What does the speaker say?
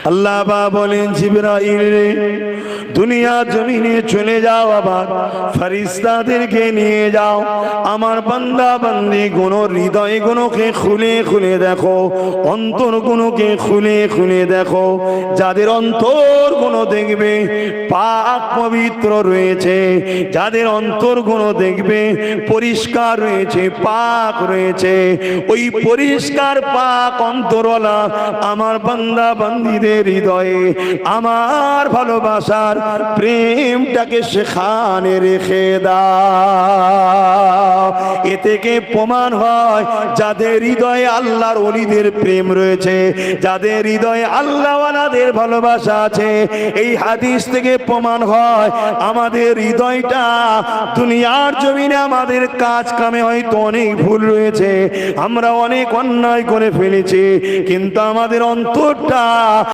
আল্লাহ পাক বলেন জিবরাইল রে দুনিয়া জমিনে চলে যাও, আবার ফেরেশতাদেরকে নিয়ে যাও, আমার বান্দা বান্দি গুণ হৃদয় গুণকে খুলে খুলে দেখো, অন্তর গুণকে খুলে খুলে দেখো। যাদের অন্তর গুণ দেখবে পাক পবিত্র রয়েছে, যাদের অন্তর গুণ দেখবে পরিষ্কার রয়েছে, পাক রয়েছে, ওই পরিষ্কার পাক অন্তরওয়ালা আমার বান্দা বান্দিদের হৃদয়ে আমার ভালোবাসার প্রেমটাকে সেখানে রেখে দাও। এ থেকে প্রমাণ হয় যাদের হৃদয়ে আল্লাহর ওলিদের প্রেম রয়েছে, যাদের হৃদয়ে আল্লাহওয়ালাদের ভালোবাসা আছে, এই হাদিস থেকে প্রমাণ হয় আমাদের হৃদয়টা দুনিয়ার জমিনে আমাদের কাজ কামে হয়তো অনেক ভুল রয়েছে, আমরা অনেক অন্যায় করে ফেলেছি, কিন্তু আমাদের অন্তরটা